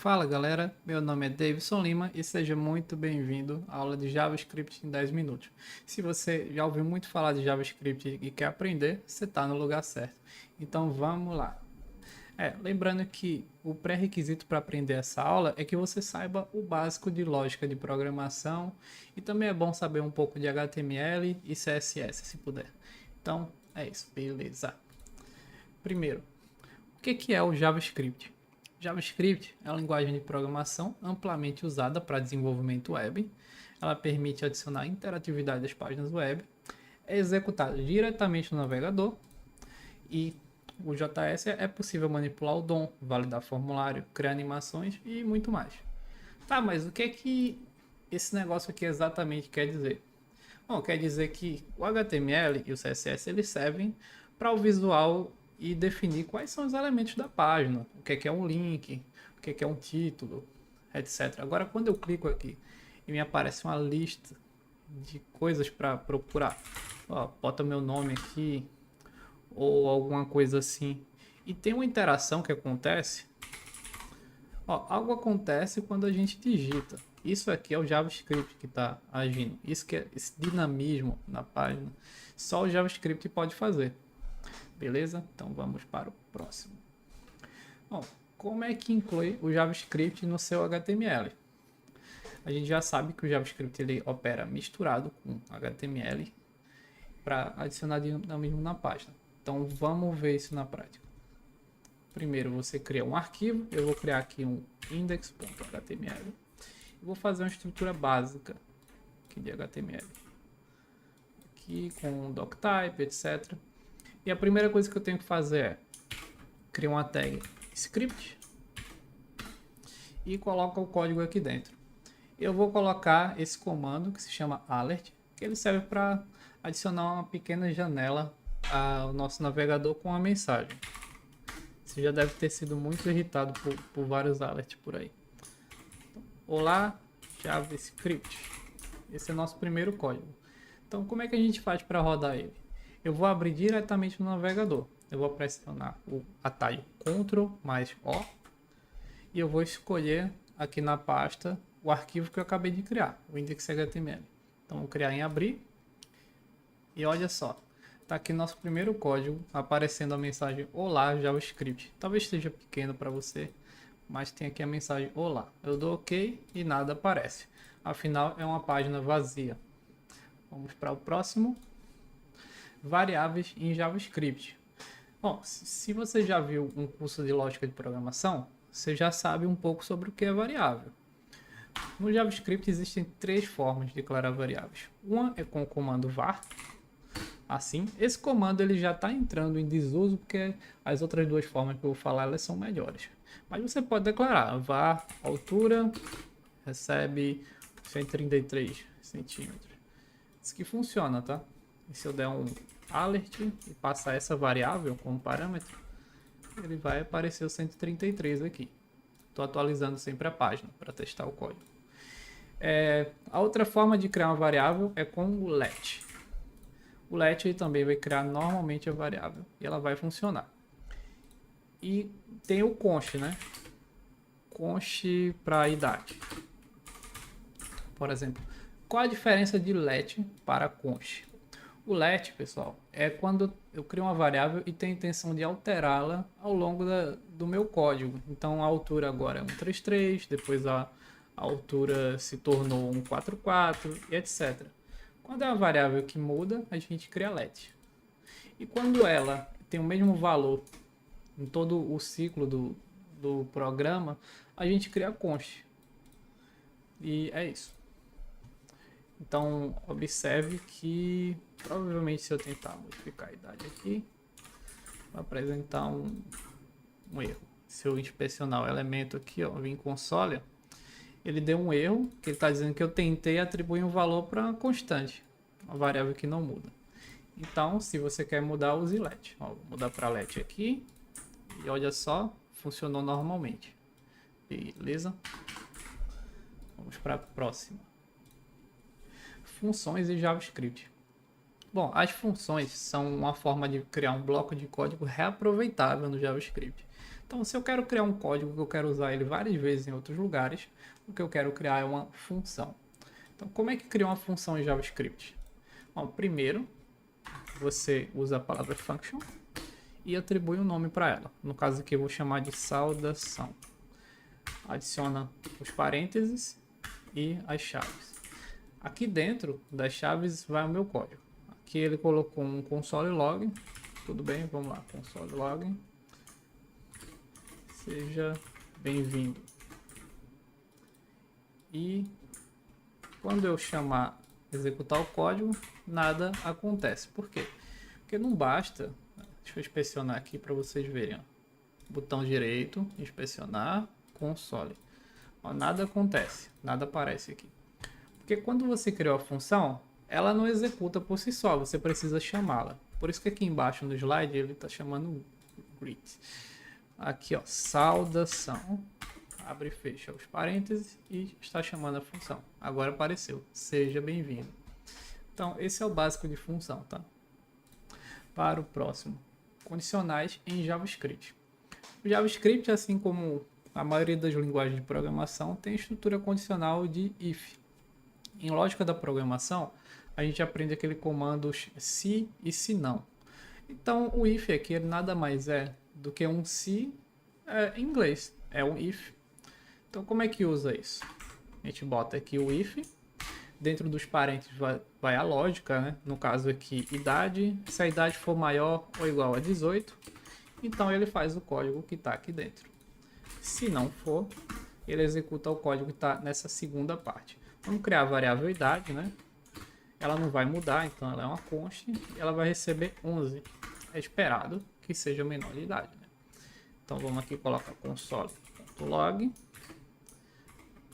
Fala galera, meu nome é Davidson Lima e seja muito bem-vindo à aula de JavaScript em 10 minutos. Se você já ouviu muito falar de JavaScript e quer aprender, você está no lugar certo. Então vamos lá. Lembrando que o pré-requisito para aprender essa aula é que você saiba o básico de lógica de programação e também é bom saber um pouco de HTML e CSS, se puder. Então é isso, beleza. Primeiro, o que é o JavaScript? JavaScript é uma linguagem de programação amplamente usada para desenvolvimento web. Ela permite adicionar interatividade às páginas web, é executada diretamente no navegador e o JS é possível manipular o DOM, validar formulário, criar animações e muito mais. Tá, mas o que é que esse negócio aqui exatamente quer dizer? Bom, quer dizer que o HTML e o CSS eles servem para o visual e definir quais são os elementos da página, o que é um link, o que é um título, etc. Agora, quando eu clico aqui e me aparece uma lista de coisas para procurar, ó, bota meu nome aqui ou alguma coisa assim, e tem uma interação que acontece. Ó, algo acontece quando a gente digita. Isso aqui é o JavaScript que está agindo. Isso que é esse dinamismo na página. Só o JavaScript pode fazer. Beleza? Então vamos para o próximo. Bom, como é que inclui o JavaScript no seu HTML? A gente já sabe que o JavaScript ele opera misturado com HTML para adicionar dinamismo na página. Então vamos ver isso na prática. Primeiro você cria um arquivo, eu vou criar aqui um index.html. Vou fazer uma estrutura básica aqui de HTML. Aqui com doctype, etc. E a primeira coisa que eu tenho que fazer é criar uma tag script e coloca o código aqui dentro. Eu vou colocar esse comando que se chama alert, que ele serve para adicionar uma pequena janela ao nosso navegador com uma mensagem. Você já deve ter sido muito irritado por vários alerts por aí. Então, olá, JavaScript. Esse é o nosso primeiro código. Então, como é que a gente faz para rodar ele? Eu vou abrir diretamente no navegador. Eu vou pressionar o atalho Ctrl mais O e eu vou escolher aqui na pasta o arquivo que eu acabei de criar, o index.html. Então, vou criar em abrir e olha só. Está aqui nosso primeiro código, aparecendo a mensagem Olá JavaScript. Talvez esteja pequeno para você, mas tem aqui a mensagem Olá. Eu dou OK e nada aparece. Afinal, é uma página vazia. Vamos para o próximo. Variáveis em JavaScript. Bom, se você já viu um curso de lógica de programação, você já sabe um pouco sobre o que é variável. No JavaScript existem três formas de declarar variáveis. Uma é com o comando var. Assim, esse comando ele já está entrando em desuso porque as outras duas formas que eu vou falar elas são melhores. Mas você pode declarar var altura recebe 133 centímetros. Isso que funciona, tá? E se eu der um alert e passar essa variável como parâmetro, ele vai aparecer o 133 aqui. Estou atualizando sempre a página para testar o código. A outra forma de criar uma variável é com o let. O let ele também vai criar normalmente a variável e ela vai funcionar. E tem o const, né? Const para idade. Por exemplo, qual a diferença de let para const? O let, pessoal, é quando eu crio uma variável e tenho a intenção de alterá-la ao longo do meu código. Então a altura agora é 133, depois a altura se tornou 144 e etc. Quando é uma variável que muda, a gente cria let. E quando ela tem o mesmo valor em todo o ciclo do programa, a gente cria const. E é isso. Então, observe que provavelmente se eu tentar modificar a idade aqui, vai apresentar um erro. Se eu inspecionar o elemento aqui, ó, vim console, ele deu um erro, que ele está dizendo que eu tentei atribuir um valor para uma constante, uma variável que não muda. Então, se você quer mudar, use let. Ó, vou mudar para let aqui, e olha só, funcionou normalmente. Beleza? Vamos para a próxima. Funções em JavaScript. Bom, as funções são uma forma de criar um bloco de código reaproveitável no JavaScript. Então, se eu quero criar um código que eu quero usar ele várias vezes em outros lugares, o que eu quero criar é uma função. Então, como é que cria uma função em JavaScript? Bom, primeiro, você usa a palavra function e atribui um nome para ela. No caso aqui, eu vou chamar de saudação. Adiciona os parênteses e as chaves. Aqui dentro das chaves vai o meu código. Aqui ele colocou um console log. Tudo bem, vamos lá, console log. Seja bem-vindo. E quando eu chamar executar o código, nada acontece. Por quê? Porque não basta. Deixa eu inspecionar aqui para vocês verem. Ó. Botão direito, inspecionar, console. Ó, nada acontece, nada aparece aqui. Porque quando você criou a função, ela não executa por si só, você precisa chamá-la. Por isso que aqui embaixo no slide ele está chamando greet. Aqui, ó, saudação. Abre e fecha os parênteses e está chamando a função. Agora apareceu. Seja bem-vindo. Então, esse é o básico de função, tá? Para o próximo. Condicionais em JavaScript. O JavaScript, assim como a maioria das linguagens de programação, tem estrutura condicional de if. Em lógica da programação, a gente aprende aquele comando se e se não. Então, o if aqui nada mais é do que um se em inglês. É um if. Então, como é que usa isso? A gente bota aqui o if. Dentro dos parênteses vai a lógica, né? No caso aqui, idade. Se a idade for maior ou igual a 18, então ele faz o código que está aqui dentro. Se não for, ele executa o código que está nessa segunda parte. Vamos criar a variável idade, né? Ela não vai mudar, então ela é uma const e ela vai receber 11. É esperado que seja menor de idade, né? Então vamos aqui colocar console.log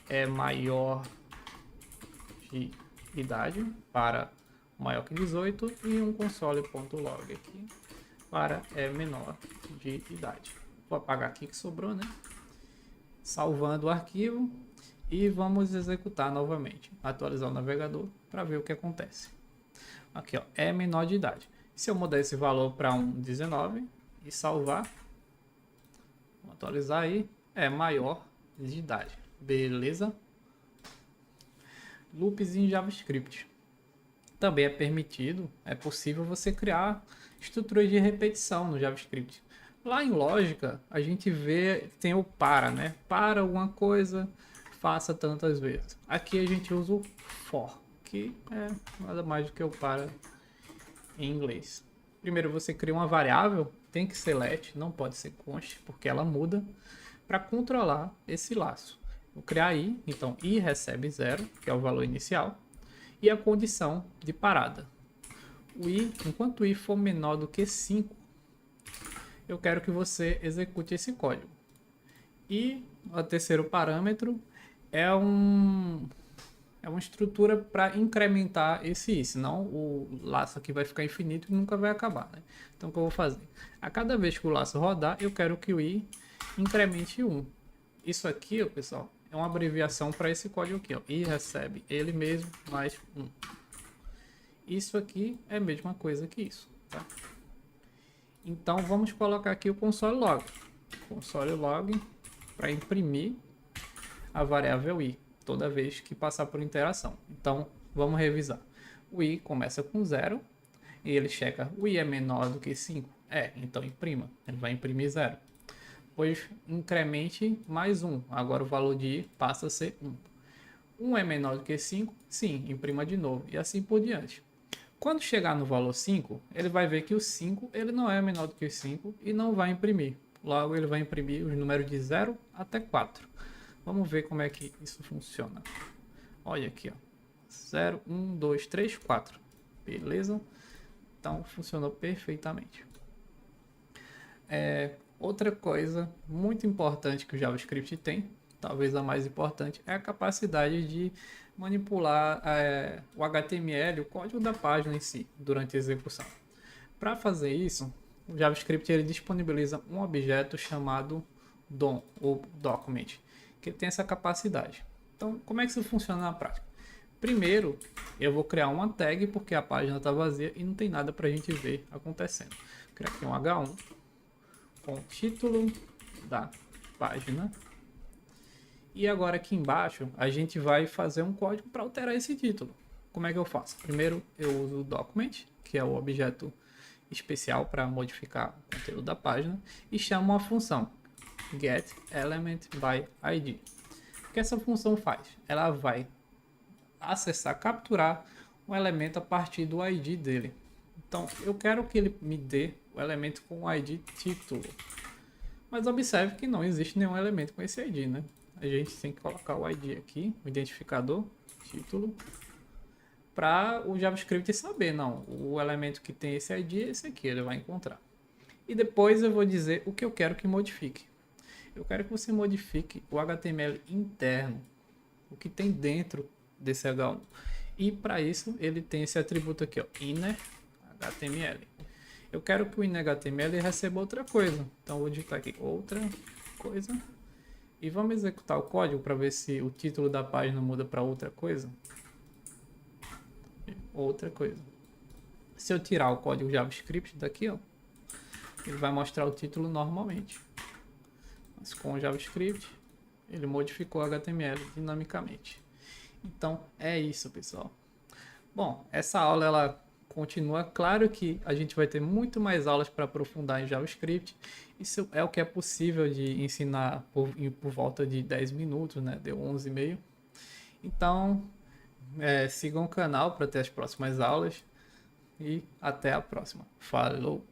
é maior de idade para maior que 18 e um console.log aqui para menor de idade. Vou apagar aqui que sobrou, né? Salvando o arquivo e vamos executar novamente. Atualizar o navegador para ver o que acontece. Aqui, ó, é menor de idade. Se eu mudar esse valor para um 19 e salvar, vou atualizar aí, é maior de idade. Beleza? Loops em JavaScript. Também é permitido, é possível você criar estruturas de repetição no JavaScript. Lá em lógica, a gente vê, tem o para, né? Para alguma coisa, faça tantas vezes. Aqui a gente usa o for, que é nada mais do que o para em inglês. Primeiro você cria uma variável, tem que ser let, não pode ser const, porque ela muda, para controlar esse laço. Vou criar i, então i recebe 0, que é o valor inicial, e a condição de parada. O i, enquanto o i for menor do que 5, eu quero que você execute esse código. E o terceiro parâmetro é uma estrutura para incrementar esse i, senão o laço aqui vai ficar infinito e nunca vai acabar, né? Então o que eu vou fazer? A cada vez que o laço rodar, eu quero que o i incremente 1. Isso aqui, ó, pessoal, é uma abreviação para esse código aqui, ó. I recebe ele mesmo mais 1. Isso aqui é a mesma coisa que isso, tá? Então vamos colocar aqui o console log. Console log para imprimir a variável i toda vez que passar por interação. Então vamos revisar. O i começa com 0 e ele checa: o i é menor do que 5? Então imprima. Ele vai imprimir 0. Pois incremente mais 1. Agora o valor de i passa a ser 1. 1 é menor do que 5? Sim, imprima de novo. E assim por diante. Quando chegar no valor 5, ele vai ver que o 5 ele não é menor do que o 5 e não vai imprimir. Logo ele vai imprimir os números de 0 até 4. Vamos ver como é que isso funciona. Olha aqui, ó. 0, 1, 2, 3, 4. Beleza? Então funcionou perfeitamente. Outra coisa muito importante que o JavaScript tem, talvez a mais importante, é a capacidade de manipular o HTML, o código da página em si, durante a execução. Para fazer isso, o JavaScript ele disponibiliza um objeto chamado DOM, ou Document, que tem essa capacidade. Então, como é que isso funciona na prática? Primeiro, eu vou criar uma tag, porque a página está vazia e não tem nada para a gente ver acontecendo. Vou criar aqui um H1 com título da página. E agora aqui embaixo a gente vai fazer um código para alterar esse título. Como é que eu faço? Primeiro eu uso o document, que é o objeto especial para modificar o conteúdo da página, e chamo uma função getElementById. O que essa função faz? Ela vai acessar, capturar um elemento a partir do ID dele. Então eu quero que ele me dê o elemento com o ID título. Mas observe que não existe nenhum elemento com esse ID, né? A gente tem que colocar o ID aqui, o identificador, título, para o JavaScript saber, não, o elemento que tem esse ID é esse aqui, ele vai encontrar. E depois eu vou dizer o que eu quero que modifique. Eu quero que você modifique o HTML interno, o que tem dentro desse H1. E para isso ele tem esse atributo aqui, ó, inner HTML. Eu quero que o inner HTML receba outra coisa. Então eu vou digitar aqui outra coisa. E vamos executar o código para ver se o título da página muda para outra coisa. Outra coisa. Se eu tirar o código JavaScript daqui, ó, ele vai mostrar o título normalmente. Mas com o JavaScript, ele modificou o HTML dinamicamente. Então é isso, pessoal. Bom, essa aula ela continua. Claro que a gente vai ter muito mais aulas para aprofundar em JavaScript. Isso é o que é possível de ensinar por volta de 10 minutos, né? Deu 11,5. Então, sigam o canal para ter as próximas aulas. E até a próxima. Falou!